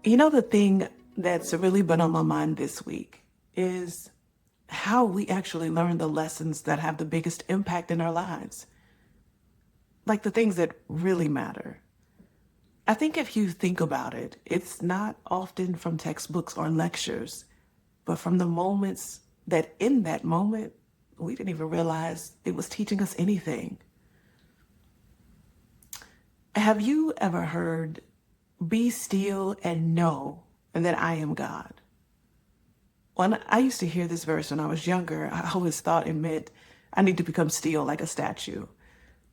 The thing that's really been on my mind this week is how we actually learn the lessons that have the biggest impact in our lives, like the things that really matter. I think if you think about it, it's not often from textbooks or lectures, but from the moments that in that moment, we didn't even realize it was teaching us anything. Have you ever heard, "Be still and know that I am God"? When I used to hear this verse when I was younger, I always thought it meant I need to become still like a statue,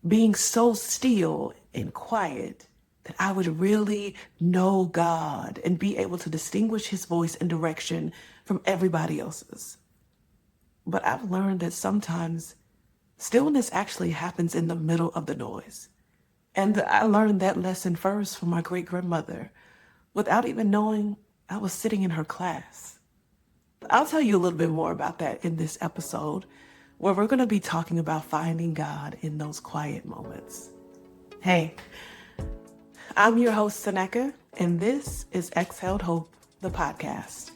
being so still and quiet that I would really know God and be able to distinguish his voice and direction from everybody else's. But I've learned that sometimes stillness actually happens in the middle of the noise. And I learned that lesson first from my great grandmother without even knowing I was sitting in her class. I'll tell you a little bit more about that in this episode, where we're going to be talking about finding God in those quiet moments. Hey, I'm your host, Senecca, and this is Exhaled Hope, the podcast.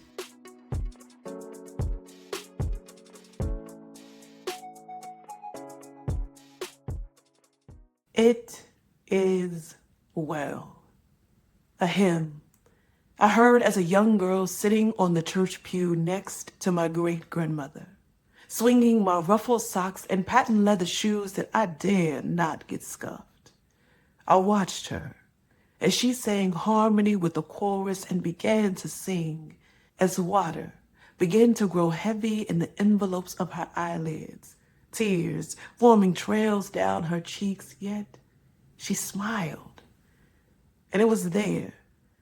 It is well. A hymn I heard as a young girl sitting on the church pew next to my great-grandmother, swinging my ruffled socks and patent leather shoes that I dared not get scuffed. I watched her as she sang harmony with the chorus and began to sing as water began to grow heavy in the envelopes of her eyelids, tears forming trails down her cheeks, yet she smiled. And it was there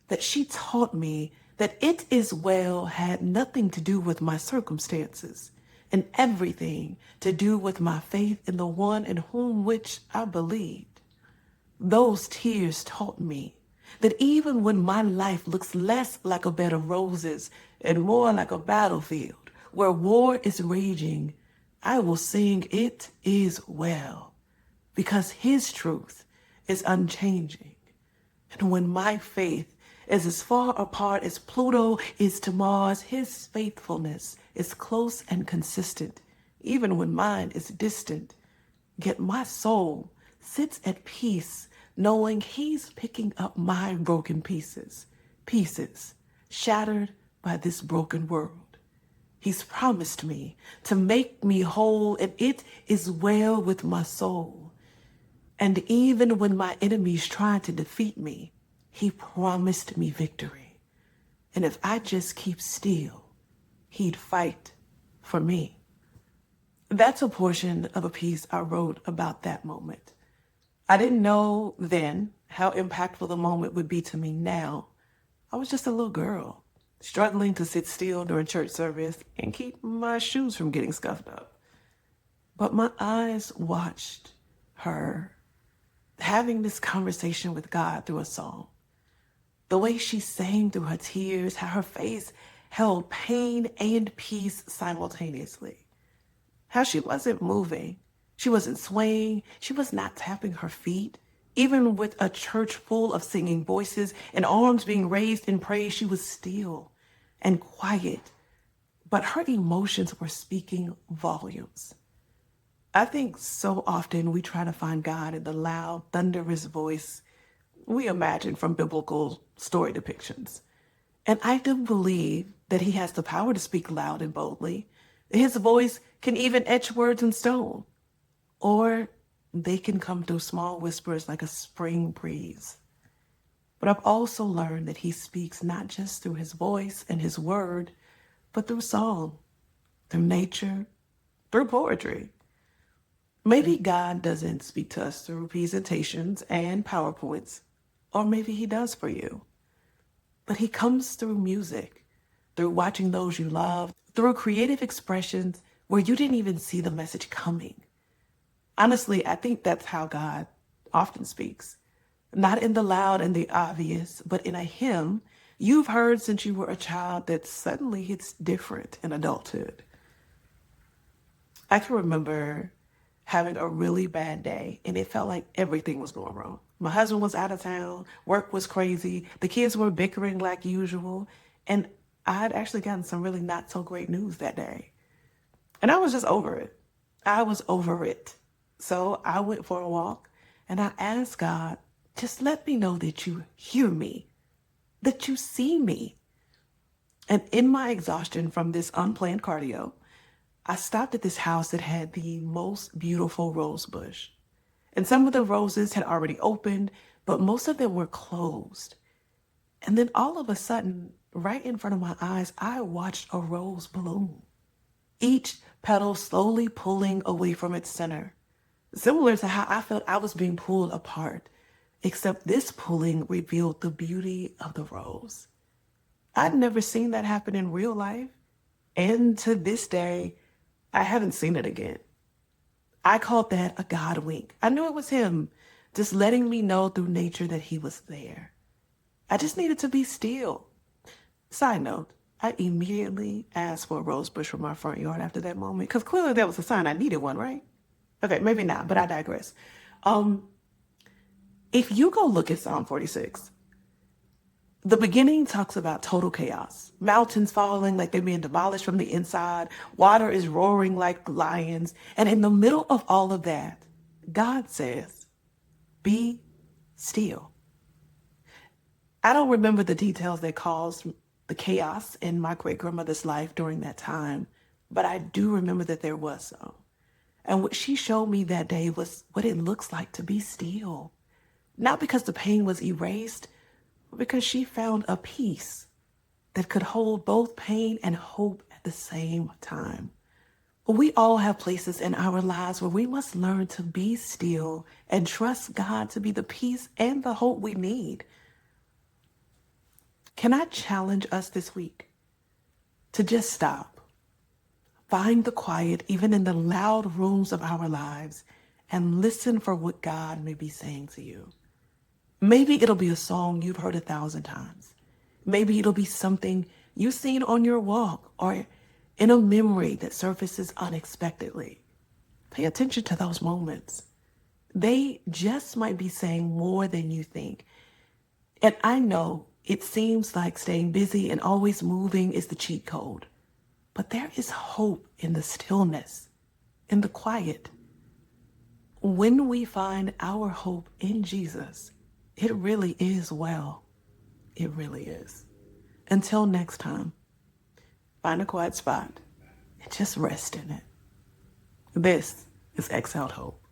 that she taught me that "it is well" had nothing to do with my circumstances and everything to do with my faith in the one in whom which I believed. Those tears taught me that even when my life looks less like a bed of roses and more like a battlefield where war is raging, I will sing "it is well" because his truth is unchanging. And when my faith is as far apart as Pluto is to Mars, his faithfulness is close and consistent, even when mine is distant. Yet my soul sits at peace, knowing he's picking up my broken pieces shattered by this broken world. He's promised me to make me whole, and it is well with my soul. And even when my enemies tried to defeat me, he promised me victory. And if I just keep still, he'd fight for me. That's a portion of a piece I wrote about that moment. I didn't know then how impactful the moment would be to me now. I was just a little girl, struggling to sit still during church service and keep my shoes from getting scuffed up. But my eyes watched her having this conversation with God through a song. The way she sang through her tears, how her face held pain and peace simultaneously. How she wasn't moving, she wasn't swaying, she was not tapping her feet. Even with a church full of singing voices and arms being raised in praise, she was still and quiet. But her emotions were speaking volumes. I think so often we try to find God in the loud, thunderous voice we imagine from biblical story depictions. And I do believe that he has the power to speak loud and boldly. His voice can even etch words in stone, or they can come through small whispers like a spring breeze. But I've also learned that he speaks not just through his voice and his word, but through song, through nature, through poetry. Maybe God doesn't speak to us through presentations and PowerPoints, or maybe he does for you. But he comes through music, through watching those you love, through creative expressions where you didn't even see the message coming. Honestly, I think that's how God often speaks. Not in the loud and the obvious, but in a hymn you've heard since you were a child that suddenly hits different in adulthood. I can remember having a really bad day, and it felt like everything was going wrong. My husband was out of town, work was crazy, the kids were bickering like usual, and I'd actually gotten some really not so great news that day. And I was just over it. I was over it. So I went for a walk and I asked God, just let me know that you hear me, that you see me. And in my exhaustion from this unplanned cardio, I stopped at this house that had the most beautiful rose bush. And some of the roses had already opened, but most of them were closed. And then all of a sudden, right in front of my eyes, I watched a rose bloom, each petal slowly pulling away from its center, similar to how I felt I was being pulled apart, except this pulling revealed the beauty of the rose. I'd never seen that happen in real life, and to this day, I haven't seen it again. I called that a God wink. I knew it was him, just letting me know through nature that he was there. I just needed to be still. Side note, I immediately asked for a rose bush from my front yard after that moment, because clearly that was a sign I needed one, right? Okay, maybe not, but I digress. If you go look at Psalm 46, the beginning talks about total chaos. Mountains falling like they're being demolished from the inside. Water is roaring like lions. And in the middle of all of that, God says, be still. I don't remember the details that caused the chaos in my great-grandmother's life during that time, but I do remember that there was some. And what she showed me that day was what it looks like to be still. Not because the pain was erased, but because she found a peace that could hold both pain and hope at the same time. We all have places in our lives where we must learn to be still and trust God to be the peace and the hope we need. Can I challenge us this week to just stop, find the quiet even in the loud rooms of our lives, and listen for what God may be saying to you? Maybe it'll be a song you've heard 1,000 times. Maybe it'll be something you've seen on your walk or in a memory that surfaces unexpectedly. Pay attention to those moments. They just might be saying more than you think. And I know it seems like staying busy and always moving is the cheat code, but there is hope in the stillness, in the quiet. When we find our hope in Jesus, it really is well. It really is. Until next time, find a quiet spot and just rest in it. This is Exhaled Hope.